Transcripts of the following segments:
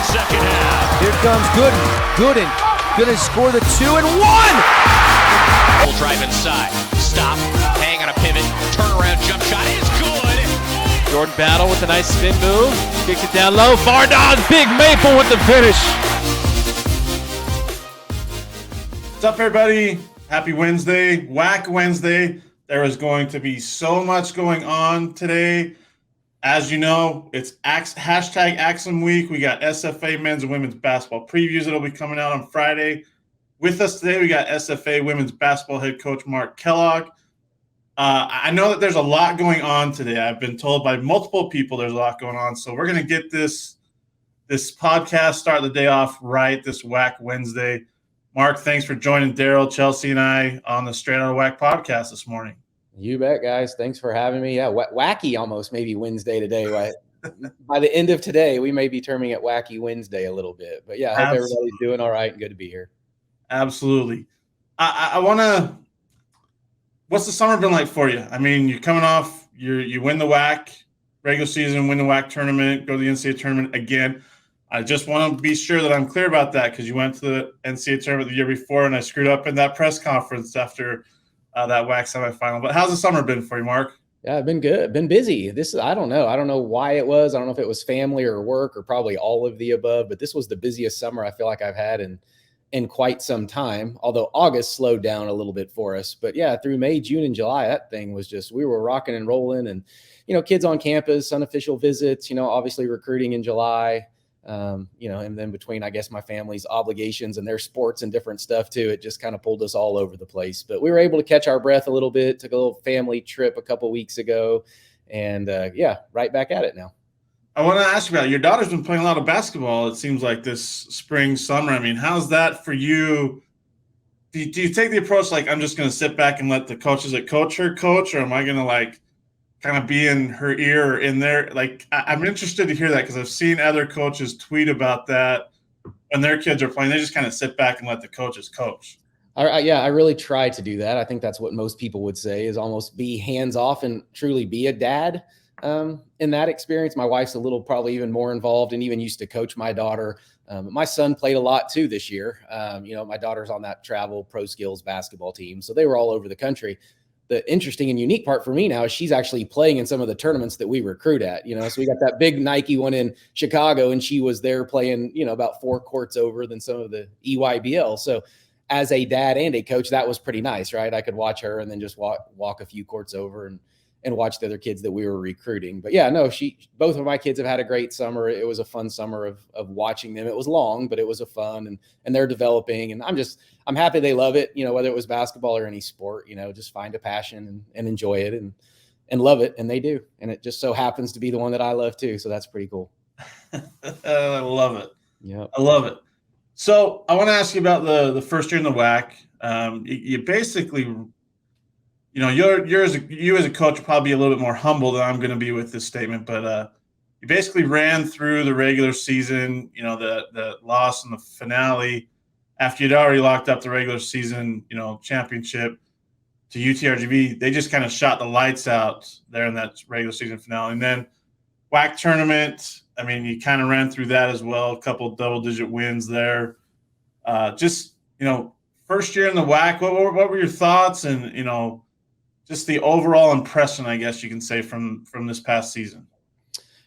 second half. Here comes Gooden gonna score the 2 and 1. Full drive inside. Stop. Hang on a pivot. Turnaround jump shot is good. Jordan Battle with a nice spin move. Kicks it down low. Vardon, Big Maple with the finish. What's up, everybody? Happy Wednesday, WAC Wednesday. There is going to be so much going on today. As you know, it's hashtag Axum Week. We got SFA men's and women's basketball previews that'll be coming out on Friday. With us today, we got SFA women's basketball head coach Mark Kellogg. I know that there's a lot going on today. I've been told by multiple people there's a lot going on. So we're going to get this podcast, start the day off right, this WAC Wednesday. Mark, thanks for joining Daryl, Chelsea, and I on the Straight Outta WAC podcast this morning. You bet, guys. Thanks for having me. Yeah, wacky almost maybe Wednesday today. Right? By the end of today, we may be terming it Wacky Wednesday a little bit. But, yeah, I hope everybody's doing all right and good to be here. Absolutely. I want to – what's the summer been like for you? I mean, you're coming off – you win the WAC regular season, win the WAC tournament, go to the NCAA tournament again. I just want to be sure that I'm clear about that because you went to the NCAA tournament the year before and I screwed up in that press conference after that WAC semifinal. But how's the summer been for you, Mark? Yeah, been good. Been busy. I don't know. I don't know why it was. I don't know if it was family or work or probably all of the above, but this was the busiest summer I feel like I've had in quite some time, although August slowed down a little bit for us. But, yeah, through May, June, and July, that thing was just – we were rocking and rolling and, kids on campus, unofficial visits, obviously recruiting in July. And then between, I guess, my family's obligations and their sports and different stuff too, it just kind of pulled us all over the place. But we were able to catch our breath a little bit, took a little family trip a couple weeks ago, and right back at it now. I want to ask you about it. Your daughter's been playing a lot of basketball, it seems like, this spring, summer. I mean, how's that for you? Do you take the approach like, I'm just going to sit back and let the coaches that coach her coach, or am I going to kind of be in her ear or in there? I'm interested to hear that because I've seen other coaches tweet about that when their kids are playing. They just kind of sit back and let the coaches coach. I really try to do that. I think that's what most people would say is almost be hands off and truly be a dad in that experience. My wife's a little probably even more involved and even used to coach my daughter. My son played a lot too this year. My daughter's on that travel pro skills basketball team. So they were all over the country. The interesting and unique part for me now is she's actually playing in some of the tournaments that we recruit at, so we got that big Nike one in Chicago and she was there playing, about 4 courts over than some of the EYBL. So as a dad and a coach, that was pretty nice, right? I could watch her and then just walk a few courts over and watch the other kids that we were recruiting. But yeah, no, both of my kids have had a great summer. It was a fun summer of watching them. It was long, but it was a fun and they're developing and I'm happy they love it, whether it was basketball or any sport, just find a passion and enjoy it and love it. And they do. And it just so happens to be the one that I love too. So that's pretty cool. I love it. Yeah, I love it. So I want to ask you about the first year in the WAC. You basically, you as a coach will probably be a little bit more humble than I'm going to be with this statement, but you basically ran through the regular season, the loss in the finale after you'd already locked up the regular season, championship to UTRGV. They just kind of shot the lights out there in that regular season finale. And then WAC tournament, I mean, you kind of ran through that as well, a couple double-digit wins there. First year in the WAC, what were your thoughts and, just the overall impression, I guess you can say, from this past season?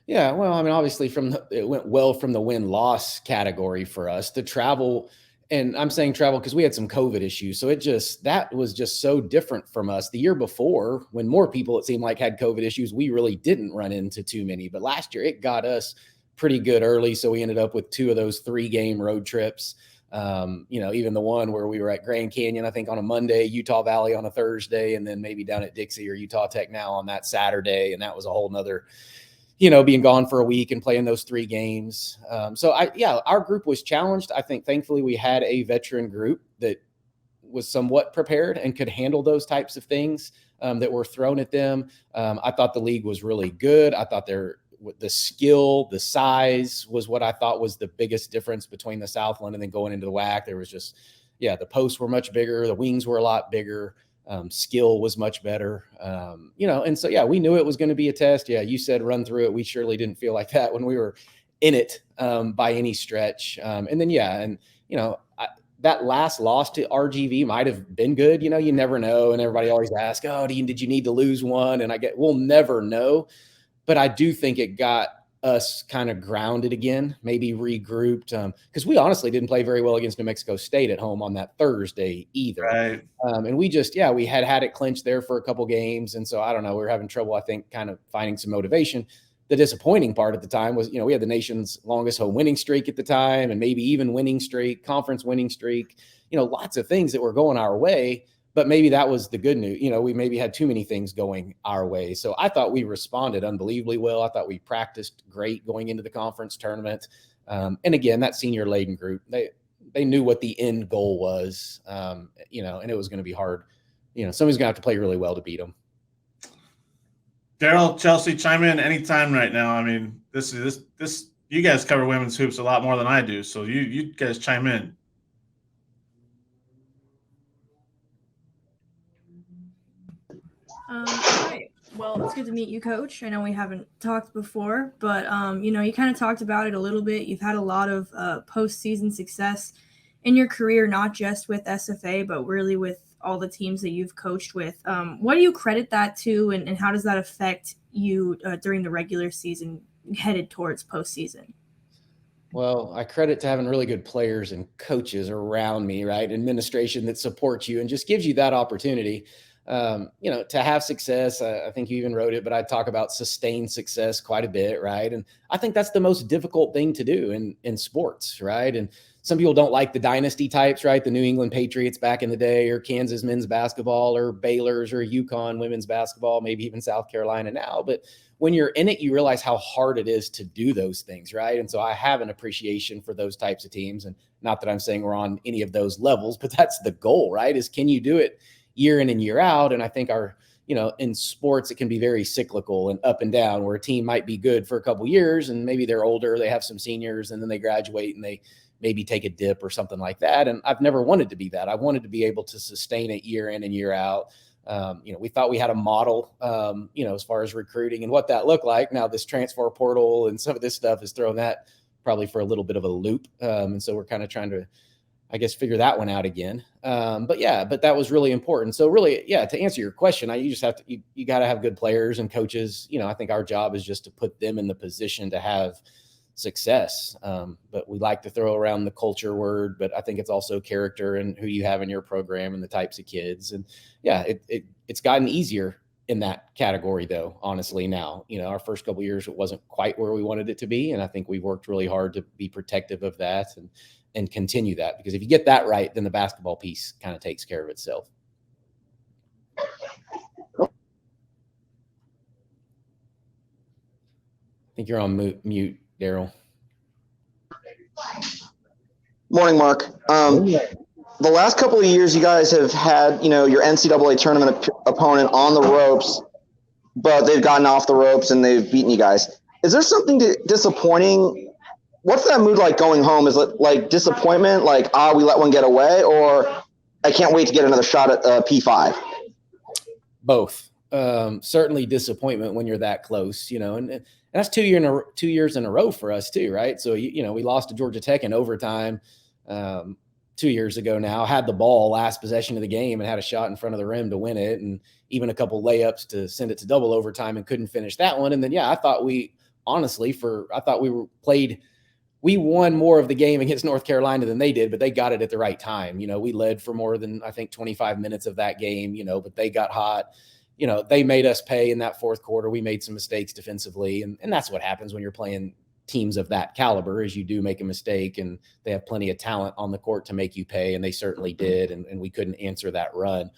Yeah, well, I mean, obviously it went well from the win-loss category for us. The travel, and I'm saying travel because we had some COVID issues. So that was just so different from us. The year before, when more people, it seemed like, had COVID issues, we really didn't run into too many. But last year, it got us pretty good early. So we ended up with 2 of those 3-game road trips. Even the one where we were at Grand Canyon, I think on a Monday, Utah Valley on a Thursday, and then maybe down at Dixie or Utah Tech now on that Saturday. And that was a whole nother, being gone for a week and playing those 3 games. Our group was challenged. I think thankfully we had a veteran group that was somewhat prepared and could handle those types of things that were thrown at them. I thought the league was really good. I thought the skill, the size was what I thought was the biggest difference between the Southland and then going into the WAC. There was just, the posts were much bigger. The wings were a lot bigger. Skill was much better. And so, we knew it was going to be a test. Yeah, you said run through it. We surely didn't feel like that when we were in it by any stretch. And then, that last loss to RGV might have been good. You never know. And everybody always asks, oh, did you need to lose one? And we'll never know. But I do think it got us kind of grounded again, maybe regrouped. Because we honestly didn't play very well against New Mexico State at home on that Thursday either. Right. And we had it clinched there for a couple games. And so I don't know, we were having trouble, I think, kind of finding some motivation. The disappointing part at the time was, we had the nation's longest home winning streak at the time, and maybe even winning streak, conference winning streak, lots of things that were going our way, but maybe that was the good news. We maybe had too many things going our way. So I thought we responded unbelievably well. I thought we practiced great going into the conference tournament. And again, that senior laden group, they knew what the end goal was, and it was going to be hard. Somebody's going to have to play really well to beat them. Daryl, Chelsea, chime in anytime right now. I mean, this you guys cover women's hoops a lot more than I do, so you guys chime in. All right. Well, it's good to meet you, Coach. I know we haven't talked before, but you kind of talked about it a little bit. You've had a lot of postseason success in your career, not just with SFA, but really with all the teams that you've coached with. What do you credit that to, and how does that affect you during the regular season headed towards postseason? Well, I credit to having really good players and coaches around me, right? Administration that supports you and just gives you that opportunity, to have success. I think you even wrote it, but I talk about sustained success quite a bit, right? And I think that's the most difficult thing to do in sports, right? And some people don't like the dynasty types, right? The New England Patriots back in the day, or Kansas men's basketball, or Baylor's, or UConn women's basketball, maybe even South Carolina now. But when you're in it, you realize how hard it is to do those things, right? And so I have an appreciation for those types of teams. And not that I'm saying we're on any of those levels, but that's the goal, right? Is can you do it year in and year out? And I think in sports, it can be very cyclical and up and down, where a team might be good for a couple of years and maybe they're older, they have some seniors, and then they graduate and they maybe take a dip or something like that. And I've never wanted to be that. I wanted to be able to sustain it year in and year out. We thought we had a model, as far as recruiting and what that looked like. Now this transfer portal and some of this stuff has thrown that probably for a little bit of a loop. And so we're kind of trying to, figure that one out again. But that was really important. So really, to answer your question, you just have to, you got to have good players and coaches. I think our job is just to put them in the position to have success. But we like to throw around the culture word, but I think it's also character and who you have in your program and the types of kids. And it's gotten easier in that category though, honestly now. Our first couple of years, it wasn't quite where we wanted it to be. And I think we've worked really hard to be protective of that and continue that, because if you get that right, then the basketball piece kind of takes care of itself. I think you're on mute, Daryl. Morning, Mark. The last couple of years, you guys have had, your NCAA tournament opponent on the ropes, but they've gotten off the ropes and they've beaten you guys. Is there something disappointing? What's that mood like going home? Is it like disappointment, like, we let one get away, or I can't wait to get another shot at P5? Both. Certainly disappointment when you're that close, and that's 2 years in a row for us too, right? So, we lost to Georgia Tech in overtime 2 years ago now, had the ball last possession of the game and had a shot in front of the rim to win it, and even a couple layups to send it to double overtime and couldn't finish that one. And then, I thought we won more of the game against North Carolina than they did, but they got it at the right time. We led for more than, 25 minutes of that game, but they got hot. They made us pay in that fourth quarter. We made some mistakes defensively. And that's what happens when you're playing teams of that caliber, is you do make a mistake, and they have plenty of talent on the court to make you pay. And they certainly did. And we couldn't answer that run.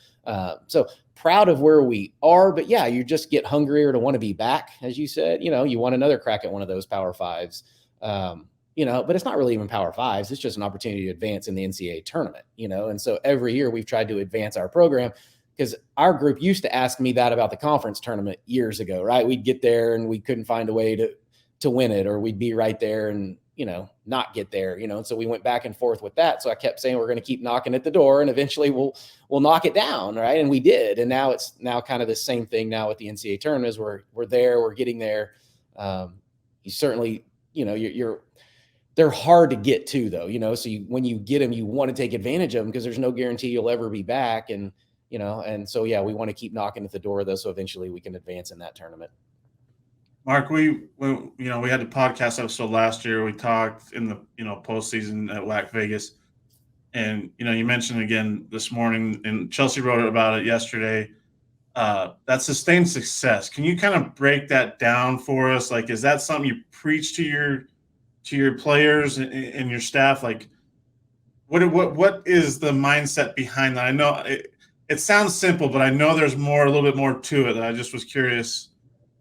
So proud of where we are, but you just get hungrier to want to be back. As you said, you want another crack at one of those Power Fives. But it's not really even Power Fives. It's just an opportunity to advance in the NCAA tournament, and so every year we've tried to advance our program, because our group used to ask me that about the conference tournament years ago, right? We'd get there and we couldn't find a way to win it, or we'd be right there and, not get there, and so we went back and forth with that. So I kept saying, we're going to keep knocking at the door and eventually we'll knock it down. Right. And we did. And now it's kind of the same thing now with the NCAA tournament, is we're there, we're getting there. You certainly they're hard to get to though, so when you get them, you want to take advantage of them because there's no guarantee you'll ever be back. And, and so, yeah, we want to keep knocking at the door though. So eventually we can advance in that tournament. Mark, we had the podcast episode last year. We talked in the, postseason at WAC Vegas. And, you mentioned again this morning, and Chelsea wrote about it yesterday, that sustained success. Can you kind of break that down for us? Like, is that something you preach to your players and your staff? Like, what is the mindset behind that? I know it sounds simple, but I know there's a little bit more to it. I just was curious,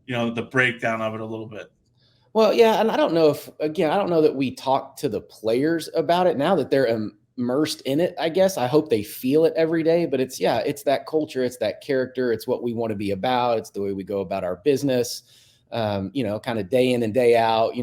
the breakdown of it a little bit. Well, yeah. And I don't know that we talk to the players about it now that they're immersed in it. I guess I hope they feel it every day, but it's that culture. It's that character. It's what we want to be about. It's the way we go about our business, kind of day in and day out.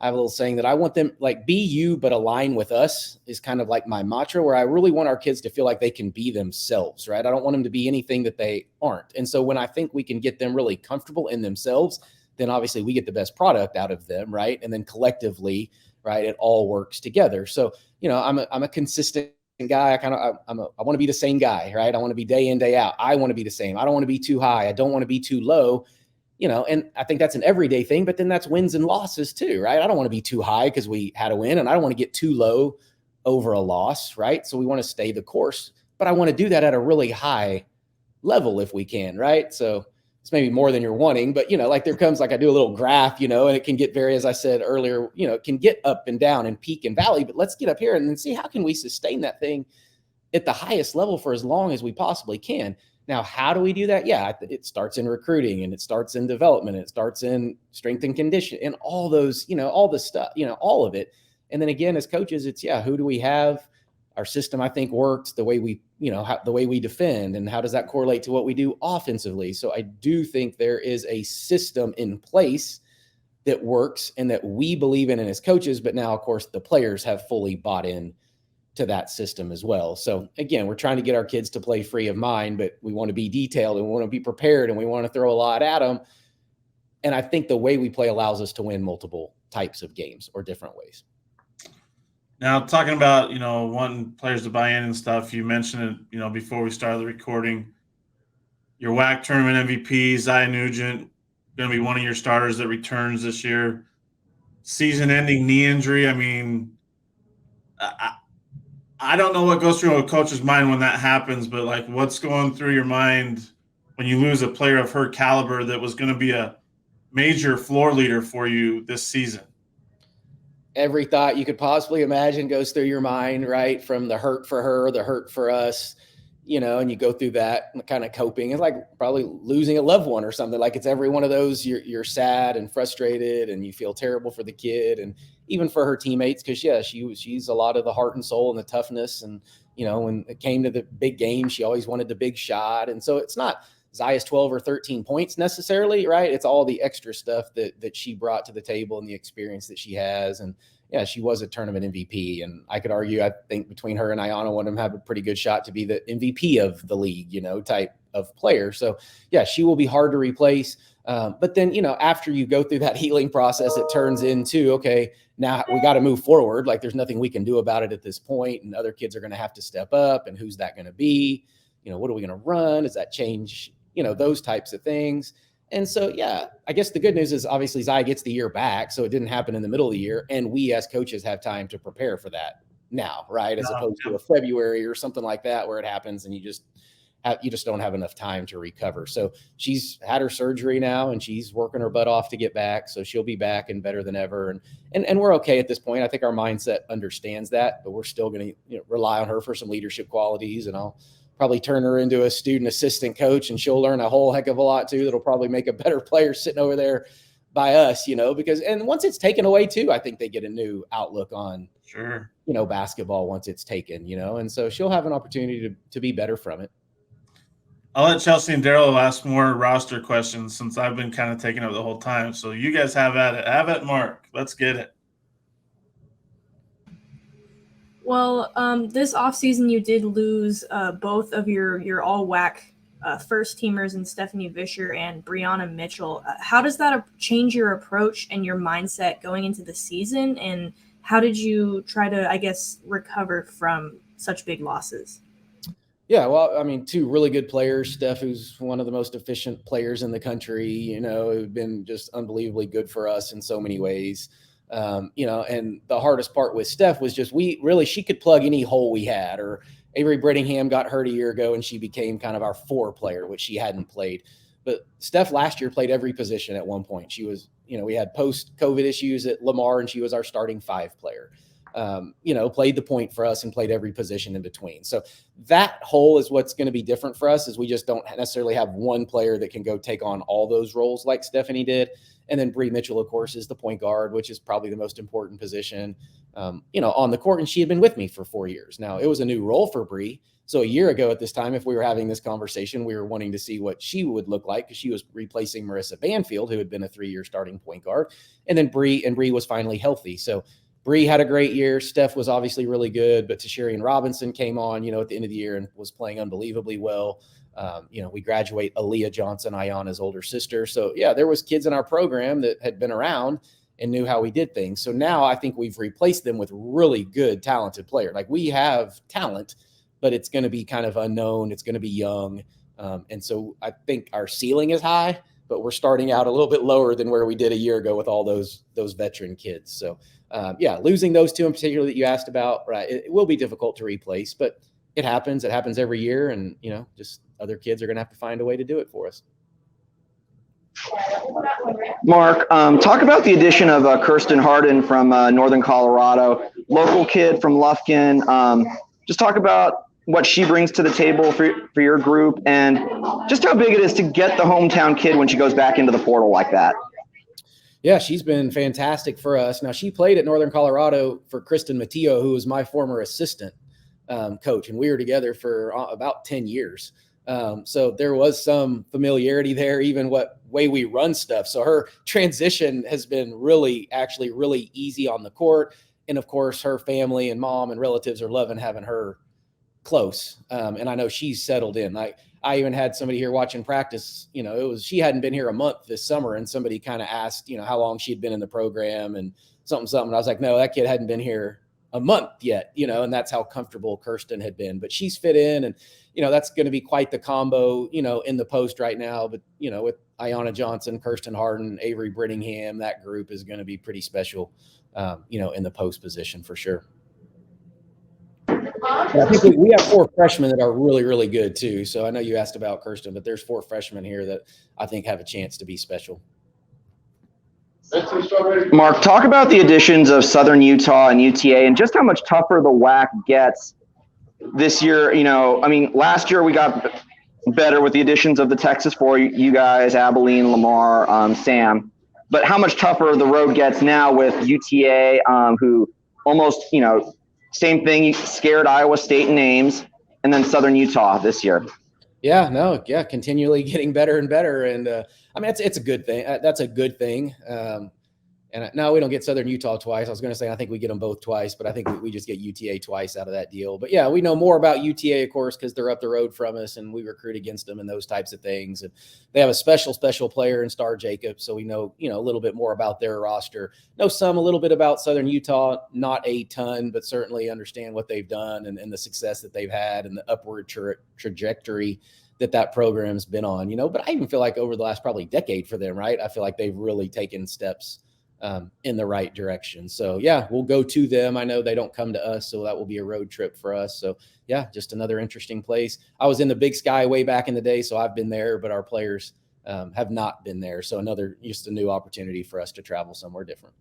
I have a little saying that I want them like be you, but align with us is kind of like my mantra, where I really want our kids to feel like they can be themselves, right? I don't want them to be anything that they aren't. And so when I think we can get them really comfortable in themselves, then obviously we get the best product out of them, right? And then collectively, right, it all works together. So, I'm a consistent guy. I want to be the same guy, right? I want to be day in, day out. I want to be the same. I don't want to be too high. I don't want to be too low. And I think that's an everyday thing, but then that's wins and losses too, right? I don't want to be too high because we had a win, and I don't want to get too low over a loss, right? So we want to stay the course, but I want to do that at a really high level if we can, right? So it's maybe more than you're wanting, but like there comes, like I do a little graph, and it can get as I said earlier, it can get up and down and peak and valley, but let's get up here and then see how can we sustain that thing at the highest level for as long as we possibly can. Now, how do we do that? Yeah, it starts in recruiting, and it starts in development, and it starts in strength and condition, and all those, all the stuff, all of it. And then again, as coaches, it's who do we have? Our system, I think, works the way we, the way we defend, and how does that correlate to what we do offensively? So I do think there is a system in place that works and that we believe in as coaches, but now, of course, the players have fully bought in to that system as well. So again, we're trying to get our kids to play free of mind, but we want to be detailed and we want to be prepared and we want to throw a lot at them. And I think the way we play allows us to win multiple types of games or different ways. Now, talking about, wanting players to buy in and stuff, you mentioned it, before we started the recording, your WAC tournament MVP, Zion Nugent, going to be one of your starters that returns this year. Season-ending knee injury. I mean, I don't know what goes through a coach's mind when that happens, but like what's going through your mind when you lose a player of her caliber that was going to be a major floor leader for you this season? Every thought you could possibly imagine goes through your mind, right? From the hurt for her, the hurt for us, and you go through that kind of coping. It's like probably losing a loved one or something. Like it's every one of those, you're sad and frustrated and you feel terrible for the kid and even for her teammates. Cause she's a lot of the heart and soul and the toughness. And, when it came to the big game, she always wanted the big shot. And so it's not Zaya's 12 or 13 points necessarily, right? It's all the extra stuff that she brought to the table and the experience that she has. And yeah, she was a tournament MVP. And I could argue, I think between her and Ayanna, one of them have a pretty good shot to be the MVP of the league, type of player. So yeah, she will be hard to replace. But then, after you go through that healing process, it turns into, okay, now we got to move forward. Like there's nothing we can do about it at this point, and other kids are going to have to step up. And who's that going to be? What are we going to run? Does that change, those types of things? And so, yeah, I guess the good news is obviously Zaya gets the year back. So it didn't happen in the middle of the year. And we as coaches have time to prepare for that now, right? As opposed to a February or something like that, where it happens and you just don't have enough time to recover. So she's had her surgery now and she's working her butt off to get back. So she'll be back and better than ever. And we're okay at this point. I think our mindset understands that, but we're still going to rely on her for some leadership qualities. And I'll probably turn her into a student assistant coach and she'll learn a whole heck of a lot too. That'll probably make a better player sitting over there by us, because, and once it's taken away too, I think they get a new outlook on, sure, basketball once it's taken, and so she'll have an opportunity to be better from it. I'll let Chelsea and Daryl ask more roster questions since I've been kind of taking up the whole time. So you guys have at it. Have it, Mark. Let's get it. Well, this offseason you did lose both of your all WAC first teamers in Stephanie Vischer and Brianna Mitchell. How does that change your approach and your mindset going into the season? And how did you try to, I guess, recover from such big losses? Yeah, well, I mean, two really good players. Steph, who's one of the most efficient players in the country, you know, who've been just unbelievably good for us in so many ways. You know, and the hardest part with Steph was just she could plug any hole we had. Or Avery Brittingham got hurt a year ago and she became kind of our 4 player, which she hadn't played. But Steph last year played every position at one point. She was, you know, we had post-COVID issues at Lamar and she was our starting 5 player. You know, played the point for us and played every position in between. So that hole is what's going to be different for us, is we just don't necessarily have one player that can go take on all those roles like Stephanie did. And then Bree Mitchell, of course, is the point guard, which is probably the most important position, you know, on the court. And she had been with me for 4 years. Now, it was a new role for Bree. So a year ago at this time, if we were having this conversation, we were wanting to see what she would look like, because she was replacing Marissa Banfield, who had been a 3-year starting point guard. And then Bree was finally healthy. So Bree had a great year. Steph was obviously really good, but Tasharian Robinson came on, you know, at the end of the year and was playing unbelievably well. You know, we graduate Aaliyah Johnson, Ayana's older sister. So yeah, there was kids in our program that had been around and knew how we did things. So now I think we've replaced them with really good, talented players. Like, we have talent, but it's going to be kind of unknown. It's going to be young. And so I think our ceiling is high, but we're starting out a little bit lower than where we did a year ago with all those veteran kids. So yeah, losing those 2 in particular that you asked about, right, it will be difficult to replace, but it happens. It happens every year. And, you know, just other kids are going to have to find a way to do it for us. Mark, talk about the addition of Kirsten Harden from Northern Colorado, local kid from Lufkin. Just talk about what she brings to the table for your group, and just how big it is to get the hometown kid when she goes back into the portal like that. Yeah, she's been fantastic for us. Now, she played at Northern Colorado for Kristen Matteo, who was my former assistant coach, and we were together for about 10 years. So there was some familiarity there, even what way we run stuff. So her transition has been really easy on the court. And of course, her family and mom and relatives are loving having her close. And I know she's settled in. I even had somebody here watching practice, you know, she hadn't been here a month this summer, and somebody kind of asked, you know, how long she'd been in the program and something. And I was like, no, that kid hadn't been here a month yet, you know, and that's how comfortable Kirsten had been. But she's fit in, and, you know, that's going to be quite the combo, you know, in the post right now. But, you know, with Ayana Johnson, Kirsten Harden, Avery Brittingham, that group is going to be pretty special, you know, in the post position for sure. I think we have 4 freshmen that are really, really good too. So I know you asked about Kirsten, but there's 4 freshmen here that I think have a chance to be special. Mark, talk about the additions of Southern Utah and UTA and just how much tougher the WAC gets this year. You know, I mean, last year we got better with the additions of the Texas 4, you guys, Abilene, Lamar, Sam. But how much tougher the road gets now with UTA, who almost, you know, same thing, scared Iowa State in names, and then Southern Utah this year. Yeah, continually getting better and better. And I mean, it's a good thing. That's a good thing. And now we don't get Southern Utah twice. I was going to say, I think we get them both twice, but I think we just get UTA twice out of that deal. But yeah, we know more about UTA, of course, because they're up the road from us and we recruit against them and those types of things. And they have a special player in Star Jacobs. So we know, you know, a little bit more about their roster. Know a little bit about Southern Utah, not a ton, but certainly understand what they've done and the success that they've had and the upward trajectory that program's been on, you know. But I even feel like over the last probably decade for them, right? I feel like they've really taken steps in the right direction. So yeah, we'll go to them. I know they don't come to us, so that will be a road trip for us. So yeah, just another interesting place. I was in the Big Sky way back in the day, so I've been there, but our players have not been there. So just a new opportunity for us to travel somewhere different.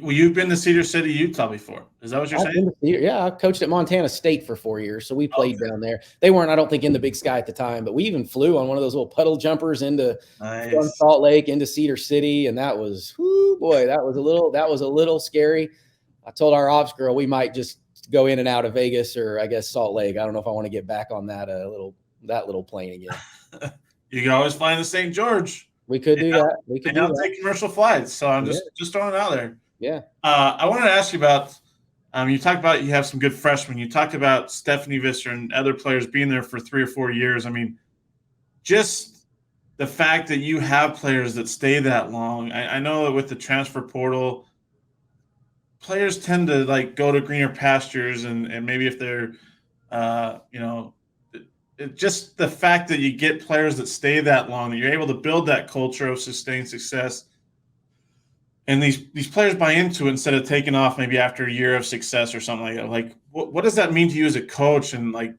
Well, you've been to Cedar City, Utah before. Is that what you're saying? Yeah, I coached at Montana State for 4 years, so we played down there. They weren't, I don't think, in the Big Sky at the time, but we even flew on one of those little puddle jumpers into Salt Lake, into Cedar City, and that was, that was a little scary. I told our ops girl we might just go in and out of Vegas or I guess Salt Lake. I don't know if I want to get back on that little plane again. You can always fly into St. George. We could do that. We could take commercial flights. So I'm just throwing it out there. Yeah. I wanted to ask you about, you talked about you have some good freshmen. You talked about Stephanie Vischer and other players being there for 3 or 4 years. I mean, just the fact that you have players that stay that long. I know that with the transfer portal, players tend to like go to greener pastures, and maybe if they're, just the fact that you get players that stay that long, that you're able to build that culture of sustained success, and these players buy into it instead of taking off maybe after a year of success or something like that. Like, what does that mean to you as a coach? And like,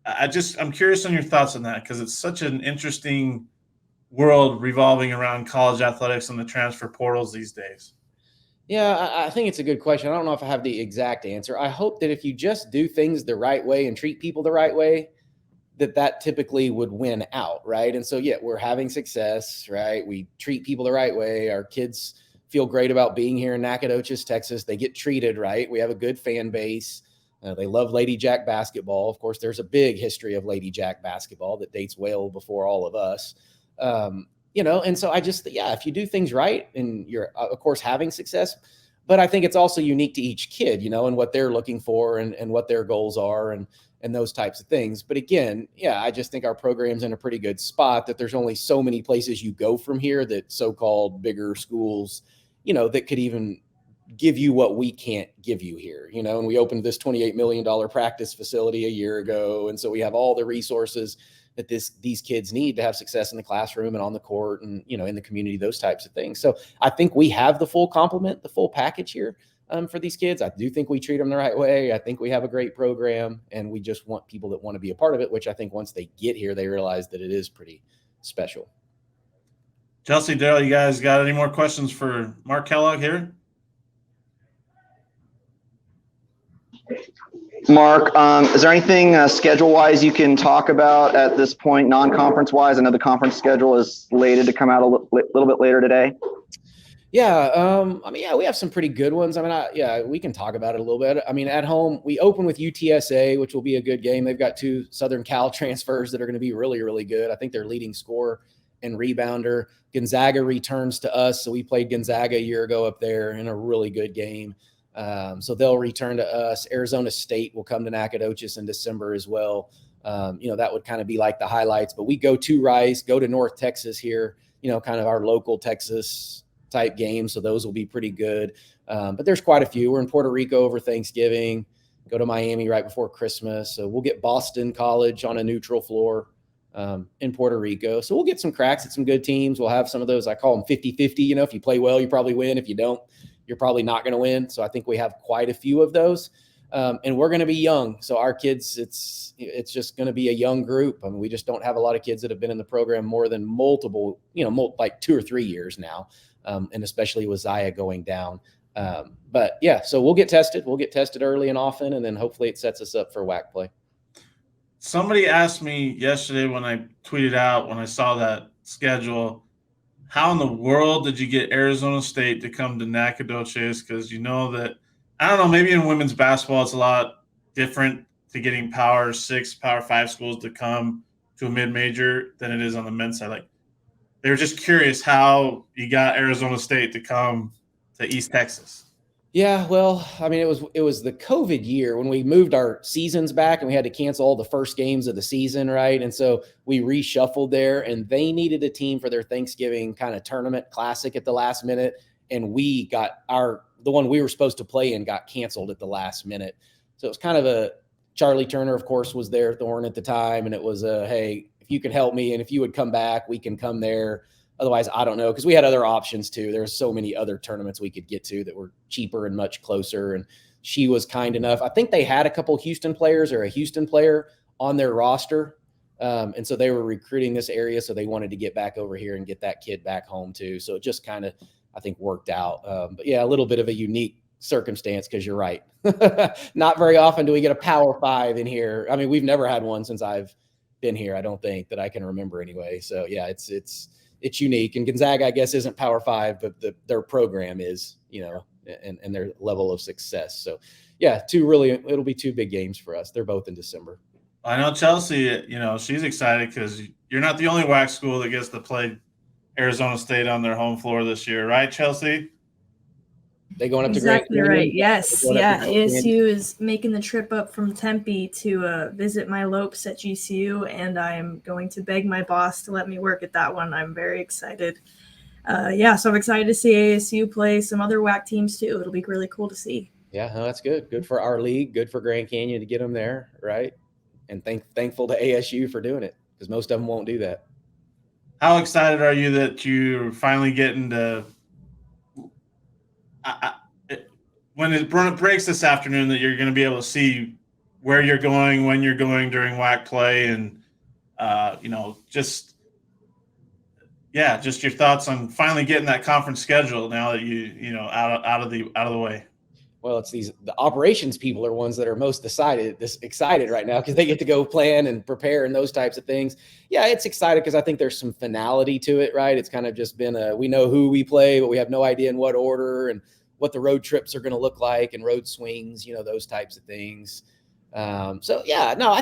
I'm curious on your thoughts on that, because it's such an interesting world revolving around college athletics and the transfer portals these days. Yeah, I think it's a good question. I don't know if I have the exact answer. I hope that if you just do things the right way and treat people the right way, that typically would win out, right? And so, yeah, we're having success, right? We treat people the right way. Our kids feel great about being here in Nacogdoches, Texas. They get treated right. We have a good fan base. They love Ladyjack basketball. Of course, there's a big history of Ladyjack basketball that dates well before all of us. And so I just, if you do things right and you're, of course, having success, but I think it's also unique to each kid, and what they're looking for and what their goals are and those types of things. But again, I just think our program's in a pretty good spot, that there's only so many places you go from here that so-called bigger schools, that could even give you what we can't give you here, and we opened this $28 million practice facility a year ago. And so we have all the resources that these kids need to have success in the classroom and on the court and, in the community, those types of things. So I think we have the full complement, the full package here for these kids. I do think we treat them the right way. I think we have a great program, and we just want people that want to be a part of it, which I think once they get here, they realize that it is pretty special. Chelsea, Daryl, you guys got any more questions for Mark Kellogg here? Mark, is there anything schedule-wise you can talk about at this point, non-conference-wise? I know the conference schedule is slated to come out a little bit later today. Yeah, we have some pretty good ones. We can talk about it a little bit. At home, we open with UTSA, which will be a good game. They've got 2 Southern Cal transfers that are going to be really, really good. I think they're leading scorer and rebounder. Gonzaga returns to us, so we played Gonzaga a year ago up there in a really good game. So they'll return to us. Arizona State will come to Nacogdoches in December as well. That would kind of be like the highlights, but we go to Rice, go to North Texas here, kind of our local Texas type games. So those will be pretty good. But there's quite a few. We're in Puerto Rico over Thanksgiving, go to Miami right before Christmas. So we'll get Boston College on a neutral floor in Puerto Rico. So we'll get some cracks at some good teams. We'll have some of those, I call them 50-50. If you play well, you probably win. If you don't, you're probably not going to win. So I think we have quite a few of those. And we're going to be young. So our kids, it's just going to be a young group. We just don't have a lot of kids that have been in the program more than multiple, like 2 or 3 years now. And especially with Zaya going down. So we'll get tested. We'll get tested early and often, and then hopefully it sets us up for WAC play. Somebody asked me yesterday when I tweeted out, when I saw that schedule, how in the world did you get Arizona State to come to Nacogdoches? Because that, I don't know, maybe in women's basketball it's a lot different to getting Power 6, Power 5 schools to come to a mid-major than it is on the men's side. Like, they were just curious how you got Arizona State to come to East Texas. Yeah, well, it was the COVID year when we moved our seasons back and we had to cancel all the first games of the season, right? And so we reshuffled there, and they needed a team for their Thanksgiving kind of tournament classic at the last minute, and we got the one we were supposed to play in got canceled at the last minute. So it was kind of a Charlie Turner, of course, was there, Thorne at the time, and it was hey, if you can help me and if you would come back, we can come there. Otherwise, I don't know, because we had other options too. There's so many other tournaments we could get to that were cheaper and much closer. And she was kind enough. I think they had a couple Houston players or a Houston player on their roster. And so they were recruiting this area. So they wanted to get back over here and get that kid back home too. So it just kind of, I think, worked out. But yeah, a little bit of a unique circumstance, because you're right. Not very often do we get a Power 5 in here. We've never had one since I've been here, I don't think, that I can remember anyway. So yeah, it's unique. And Gonzaga, I guess, isn't Power 5, but their program is, and their level of success. So yeah, it'll be 2 big games for us. They're both in December. I know Chelsea, she's excited because you're not the only WAC school that gets to play Arizona State on their home floor this year, right, Chelsea? They going up Exactly to Grand right. Canyon? Yes. Going up Yeah. to Grand Canyon? ASU is making the trip up from Tempe to visit my Lopes at GCU, and I'm going to beg my boss to let me work at that one. I'm very excited. So I'm excited to see ASU play some other WAC teams too. It'll be really cool to see. Yeah, no, that's good. Good for our league. Good for Grand Canyon to get them there, right? And thankful to ASU for doing it, because most of them won't do that. How excited are you that you're finally getting to when it breaks this afternoon, that you're going to be able to see where you're going, when you're going during WAC play, and just your thoughts on finally getting that conference schedule now that out of the way. Well, it's the operations people are ones that are most excited right now, because they get to go plan and prepare and those types of things. Yeah, it's exciting because I think there's some finality to it, right? It's kind of just been we know who we play, but we have no idea in what order and what the road trips are going to look like and road swings, those types of things. I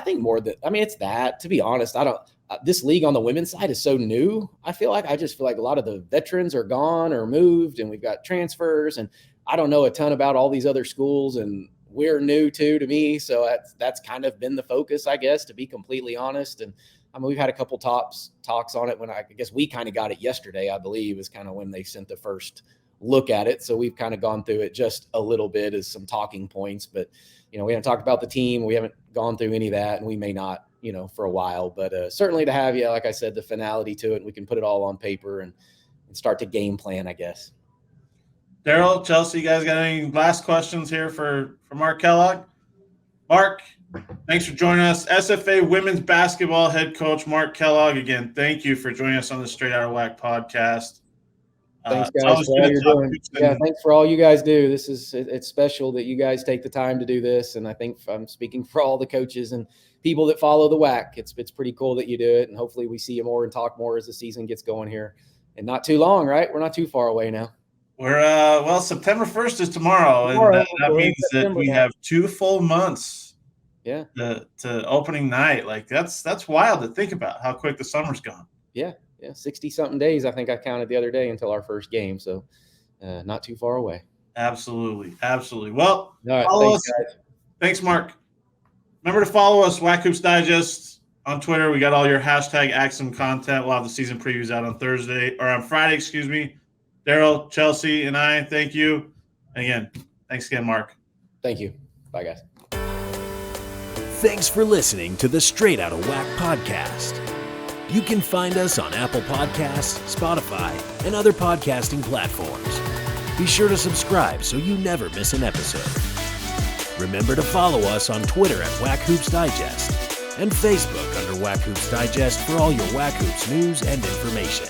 think it's that, to be honest. This league on the women's side is so new. I feel like a lot of the veterans are gone or moved, and we've got transfers, and I don't know a ton about all these other schools, and we're new to me. So that's kind of been the focus, I guess, to be completely honest. And we've had a couple talks on it when I guess we kind of got it yesterday, I believe, is kind of when they sent the first look at it. So we've kind of gone through it just a little bit as some talking points, but we haven't talked about the team. We haven't gone through any of that, and we may not, for a while, but certainly to have, like I said, the finality to it, and we can put it all on paper and start to game plan, I guess. Daryl, Chelsea, you guys got any last questions here for Mark Kellogg? Mark, thanks for joining us. SFA women's basketball head coach Mark Kellogg. Again, thank you for joining us on the Straight Outta WAC podcast. Thanks, guys, for all you're doing. Yeah, thanks for all you guys do. It's special that you guys take the time to do this, and I think I'm speaking for all the coaches and people that follow the WAC. It's pretty cool that you do it, and hopefully we see you more and talk more as the season gets going here. And not too long, right? We're not too far away now. We're September 1st is tomorrow, and that means that we have 2 full months. Yeah. To opening night. Like that's wild to think about how quick the summer's gone. Yeah. 60-something days, I think I counted the other day, until our first game. So not too far away. Absolutely. Well, right, follow us. Guys. Thanks, Mark. Remember to follow us, WAC Hoops Digest, on Twitter. We got all your hashtag Axum content. We'll have the season previews out on Friday, excuse me. Daryl, Chelsea, and I, thank you. And again, thanks again, Mark. Thank you. Bye, guys. Thanks for listening to the Straight Outta WAC podcast. You can find us on Apple Podcasts, Spotify, and other podcasting platforms. Be sure to subscribe so you never miss an episode. Remember to follow us on Twitter at WAC Hoops Digest and Facebook under WAC Hoops Digest for all your WAC Hoops news and information.